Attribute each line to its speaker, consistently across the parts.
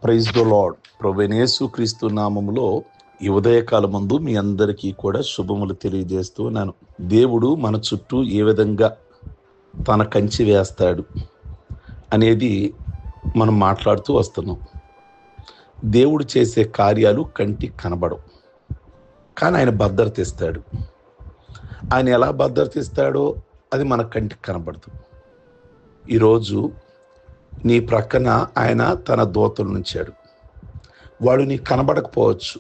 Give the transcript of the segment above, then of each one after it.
Speaker 1: Praise the lord. ప్రభువైన యేసుక్రీస్తు నామములో ఈ ఉదయకాలమందు మీ అందరికీ కూడా శుభములు తెలియజేస్తూ ఉన్నాను. దేవుడు మన చుట్టూ ఏ విధంగా తన కంచి వేస్తాడు అనేది మనం మాట్లాడుతూ వస్తున్నాం. దేవుడు చేసే కార్యాలు కంటికి కనబడవు, కానీ ఆయన భద్రత ఇస్తాడు. ఆయన ఎలా భద్రత ఇస్తాడో అది మన కంటికి కనబడదు. ఈరోజు నీ ప్రక్కన ఆయన తన దూతలు ఉంచాడు. వాడు నీకు కనబడకపోవచ్చు,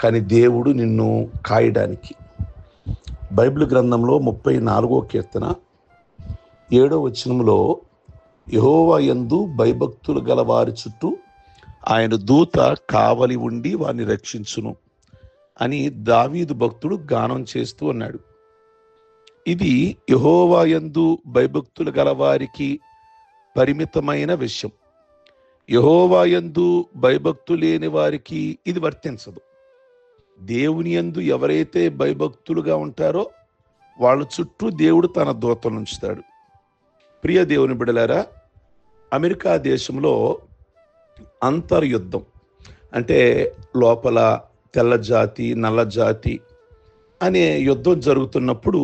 Speaker 1: కానీ దేవుడు నిన్ను కాయడానికి. బైబిల్ గ్రంథంలో 34వ కీర్తన 7వ వచనంలో, యెహోవా యందు భయభక్తులు గల వారి చుట్టూ ఆయన దూత కావలి ఉండి వారిని రక్షించును అని దావీదు భక్తుడు గానం చేస్తూ ఉన్నాడు. ఇది యెహోవా యందు భయభక్తులు గల వారికి పరిమితమైన విషయం. యెహోవా యందు భయభక్తు లేని వారికి ఇది వర్తించదు. దేవుని యందు ఎవరైతే భయభక్తులుగా ఉంటారో వాళ్ళ చుట్టూ దేవుడు తన దూతలను ఉంచుతాడు. ప్రియ దేవుని బిడ్డలారా, అమెరికా దేశంలో అంతర్యుద్ధం అంటే లోపల తెల్ల జాతి నల్ల జాతి అనే యుద్ధం జరుగుతున్నప్పుడు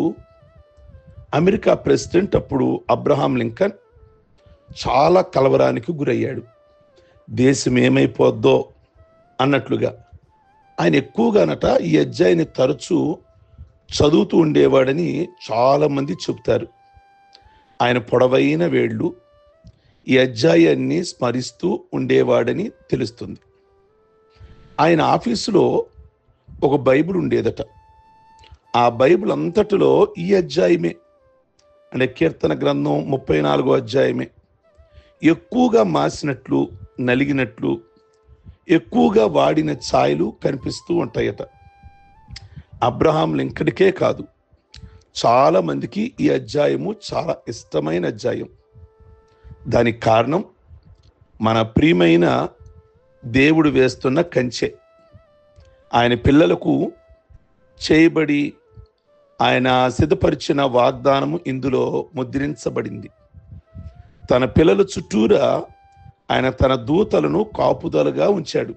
Speaker 1: అమెరికా ప్రెసిడెంట్ అప్పుడు అబ్రహాం లింకన్ చాలా కలవరానికి గురయ్యాడు. దేశం ఏమైపోద్దో అన్నట్లుగా. ఆయన ఎక్కువగానట ఈ అధ్యాయాన్ని తరచూ చదువుతూ ఉండేవాడని చాలామంది చెబుతారు. ఆయన పొడవైన వేళ్ళు ఈ అధ్యాయాన్ని స్మరిస్తూ ఉండేవాడని తెలుస్తుంది. ఆయన ఆఫీసులో ఒక బైబిల్ ఉండేదట. ఆ బైబిల్ అంతటిలో ఈ అధ్యాయమే, అంటే కీర్తన గ్రంథం 34వ అధ్యాయమే ఎక్కువగా మాసినట్లు, నలిగినట్లు, ఎక్కువగా వాడిన ఛాయలు కనిపిస్తూ ఉంటాయట. అబ్రహాం లింకన్కే కాదు, చాలా మందికి ఈ అధ్యాయము చాలా ఇష్టమైన అధ్యాయం. దానికి కారణం మన ప్రియమైన దేవుడు వేస్తున్న కంచె. ఆయన పిల్లలకు చేయబడి ఆయన సిద్ధపరిచిన వాగ్దానము ఇందులో ముద్రించబడింది. తన పిల్లల చుట్టూరా ఆయన తన దూతలను కాపుదలుగా ఉంచాడు.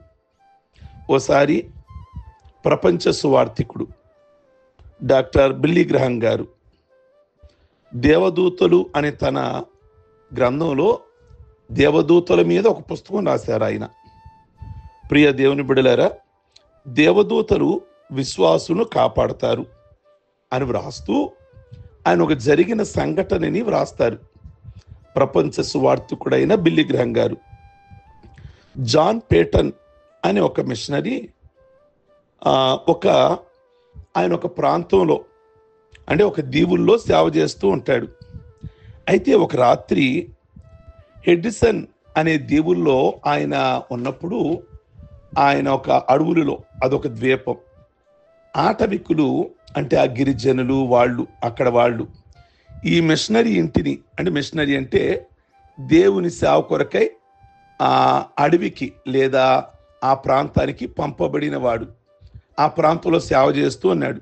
Speaker 1: ఓసారి ప్రపంచ సువార్థికుడు డాక్టర్ బిల్లీ గ్రహం గారు దేవదూతలు అనే తన గ్రంథంలో దేవదూతల మీద ఒక పుస్తకం రాశారు ఆయన. ప్రియ దేవుని బిడ్డలారా, దేవదూతలు విశ్వాసును కాపాడతారు అని వ్రాస్తూ ఆయన ఒక జరిగిన సంఘటనని వ్రాస్తారు. ప్రపంచ సువార్థికుడైన బిల్లీ గ్రహం గారు జాన్ పేటన్ అనే ఒక మిషనరీ ఆయన ఒక ప్రాంతంలో, అంటే ఒక దీవుల్లో సేవ చేస్తూ ఉంటాడు. అయితే ఒక రాత్రి హెడ్సన్ అనే దీవుల్లో ఆయన ఉన్నప్పుడు ఆయన ఒక అడవులలో, అదొక ద్వీపం, ఆటవికులు అంటే ఆ గిరిజనులు వాళ్ళు ఈ మిషనరీ ఇంటిని, అంటే మిషనరీ అంటే దేవుని సేవ కొరకై ఆ అడవికి లేదా ఆ ప్రాంతానికి పంపబడిన వాడు ఆ ప్రాంతంలో సేవ చేస్తూ ఉన్నాడు.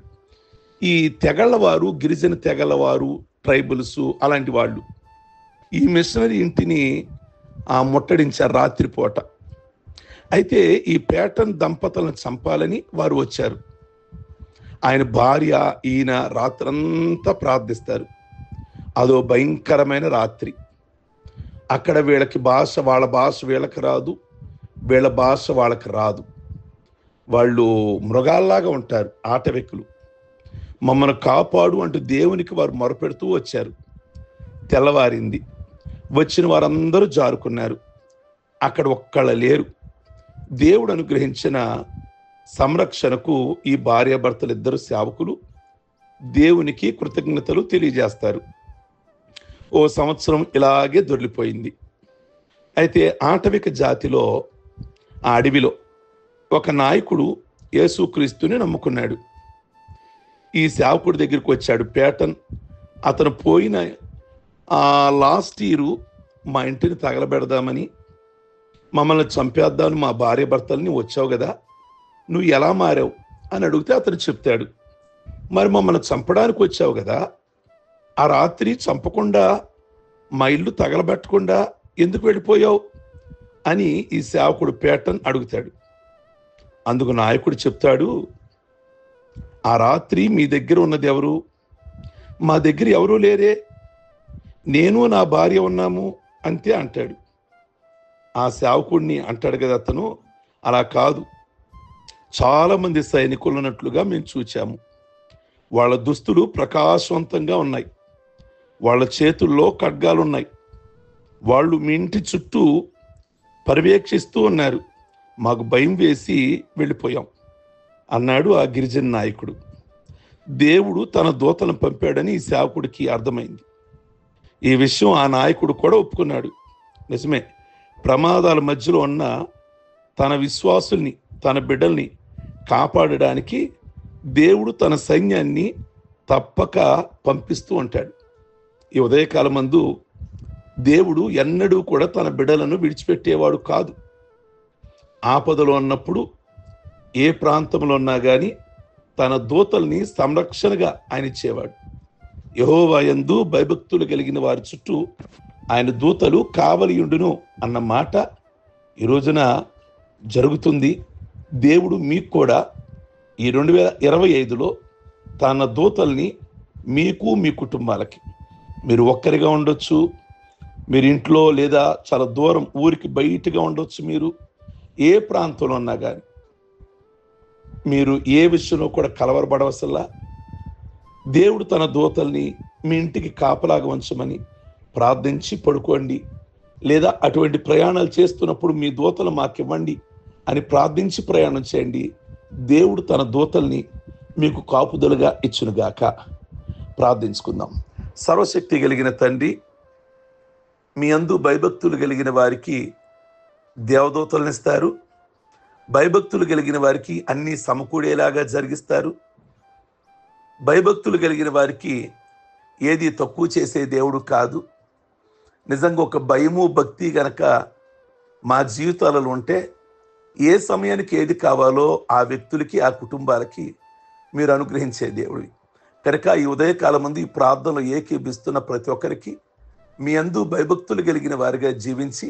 Speaker 1: ఈ తెగళ్ళవారు, గిరిజన తెగలవారు, ట్రైబల్స్ అలాంటి వాళ్ళు ఈ మిషనరీ ఇంటిని ముట్టడించారు రాత్రిపూట. అయితే ఈ పేటన్ దంపతులను చంపాలని వారు వచ్చారు. ఆయన భార్య ఈయన రాత్రంతా ప్రార్థిస్తారు. అదో భయంకరమైన రాత్రి. అక్కడ వీళ్ళకి భాష, వాళ్ళ భాష వీళ్ళకి రాదు, వీళ్ళ భాష వాళ్ళకి రాదు. వాళ్ళు మృగాల్లాగా ఉంటారు, ఆటవికులు. మమ్మల్ని కాపాడు అంటూ దేవునికి వారు మొరపెడుతూ వచ్చారు. తెల్లవారింది. వచ్చిన వారందరూ జారుకున్నారు. అక్కడ ఒక్కళ్ళ లేరు. దేవుడు అనుగ్రహించిన సంరక్షణకు ఈ భార్యాభర్తలు ఇద్దరు సేవకులు దేవునికి కృతజ్ఞతలు తెలియజేస్తారు. ఓ సంవత్సరం ఇలాగే దొర్లిపోయింది. అయితే ఆటవిక జాతిలో, ఆ అడవిలో ఒక నాయకుడు యేసుక్రీస్తుని నమ్ముకున్నాడు. ఈ సేవకుడి దగ్గరికి వచ్చాడు పేటన్. అతను పోయిన లాస్ట్ ఇయర్ మా ఇంటిని తగలబెడదామని, మమ్మల్ని చంపేద్దామని మా భార్య భర్తల్ని వచ్చావు కదా, నువ్వు ఎలా మారావు అని అడిగితే అతను చెప్తాడు, మరి మమ్మల్ని చంపడానికి వచ్చావు కదా, ఆ రాత్రి చంపకుండా మా ఇల్లు తగలబెట్టకుండా ఎందుకు వెళ్ళిపోయావు అని ఈ సేవకుడు పేటన్ అడుగుతాడు. అందుకు నాయకుడు చెప్తాడు, ఆ రాత్రి మీ దగ్గర ఉన్నది ఎవరు? మా దగ్గర ఎవరూ లేరే, నేను నా భార్య ఉన్నాము అంతే అంటాడు. ఆ సేవకుడిని అంటాడు కదా అతను, అలా కాదు, చాలా మంది సైనికులు ఉన్నట్లుగా మేము చూచాము. వాళ్ళ దుస్తులు ప్రకాశవంతంగా ఉన్నాయి, వాళ్ళ చేతుల్లో ఖడ్గాలున్నాయి, వాళ్ళు మీ ఇంటి చుట్టూ పర్యవేక్షిస్తూ ఉన్నారు. మాకు భయం వేసి వెళ్ళిపోయాం అన్నాడు ఆ గిరిజన నాయకుడు. దేవుడు తన దూతలను పంపాడని ఈ సేవకుడికి అర్థమైంది. ఈ విషయం ఆ నాయకుడు కూడా ఒప్పుకున్నాడు. నిజమే, ప్రమాదాల మధ్యలో ఉన్న తన విశ్వాసుల్ని, తన బిడ్డల్ని కాపాడడానికి దేవుడు తన సైన్యాన్ని తప్పక పంపిస్తూ ఉంటాడు. ఈ ఉదయకాలమందు దేవుడు ఎన్నడూ కూడా తన బిడ్డలను విడిచిపెట్టేవాడు కాదు. ఆపదలో ఉన్నప్పుడు ఏ ప్రాంతంలో ఉన్నా కానీ తన దూతల్ని సంరక్షణగా ఆయన ఇచ్చేవాడు. యెహోవా యందు భయభక్తులు కలిగిన వారి చుట్టూ ఆయన దూతలు కావలియుండును అన్న మాట ఈ రోజున జరుగుతుంది. దేవుడు మీకు కూడా ఈ 2025లో తన దూతల్ని మీకు, మీ కుటుంబాలకి, మీరు ఒక్కరిగా ఉండొచ్చు, మీరు ఇంట్లో లేదా చాలా దూరం ఊరికి బయటగా ఉండొచ్చు, మీరు ఏ ప్రాంతంలో ఉన్నా కానీ మీరు ఏ విషయంలో కూడా కలవరపడవసల్లా దేవుడు తన దూతల్ని మీ ఇంటికి కాపలాగా ఉంచమని ప్రార్థించి పడుకోండి. లేదా అటువంటి ప్రయాణాలు చేస్తున్నప్పుడు మీ దూతలు మాకివ్వండి అని ప్రార్థించి ప్రయాణం చేయండి. దేవుడు తన దూతల్ని మీకు కాపుదలుగా ఇచ్చునుగాక. ప్రార్థించుకుందాం. సర్వశక్తి కలిగిన తండ్రి, మీ అందు భయభక్తులు కలిగిన వారికి దేవదూతలను ఇస్తారు, భయభక్తులు కలిగిన వారికి అన్నీ సమకూడేలాగా జరిగిస్తారు. భయభక్తులు కలిగిన వారికి ఏది తక్కువ చేసే దేవుడు కాదు. నిజంగా ఒక భయము, భక్తి గనక మా జీవితాలలో ఉంటే ఏ సమయానికి ఏది కావాలో ఆ వ్యక్తులకి, ఆ కుటుంబాలకి మీరు అనుగ్రహించే దేవుడివి కనుక ఈ ఉదయకాలం ముందు ఈ ప్రార్థనలో ఏకీభిస్తున్న ప్రతి ఒక్కరికి మీ అందు భయభక్తులు కలిగిన వారిగా జీవించి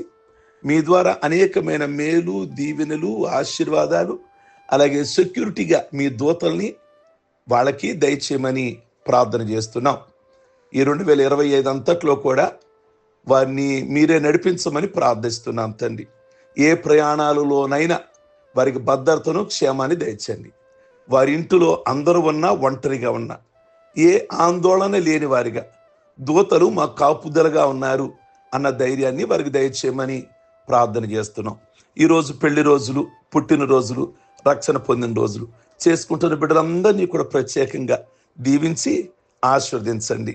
Speaker 1: మీ ద్వారా అనేకమైన మేలు, దీవెనలు, ఆశీర్వాదాలు, అలాగే సెక్యూరిటీగా మీ దూతల్ని వాళ్ళకి దయచేయమని ప్రార్థన చేస్తున్నాం. ఈ 2025 అంతట్లో కూడా వారిని మీరే నడిపించమని ప్రార్థిస్తున్నాం తండ్రి. ఏ ప్రయాణాలలోనైనా వారికి భద్రతను, క్షేమాన్ని దయచండి. వారి ఇంటిలో అందరూ ఉన్నా, ఒంటరిగా ఉన్నా, ఏ ఆందోళన లేని వారిగా దూతలు మా కాపుదలగా ఉన్నారు అన్న ధైర్యాన్ని వారికి దయచేయమని ప్రార్థన చేస్తున్నాం. ఈరోజు పెళ్లి రోజులు, పుట్టినరోజులు, రక్షణ పొందిన రోజులు చేసుకుంటున్న బిడ్డలందరినీ కూడా ప్రత్యేకంగా దీవించి ఆశీర్వదించండి.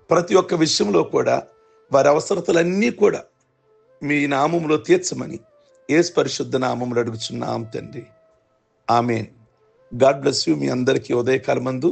Speaker 1: ప్రతి ఒక్క విషయంలో కూడా వారి అవసరతలన్నీ కూడా మీ నామములో తీర్చమని యేసు పరిశుద్ధ నామములో అడుగుచున్నాం తండ్రి. ఆమేన్. God bless you. మీ అందరికీ ఉదయకాలమందు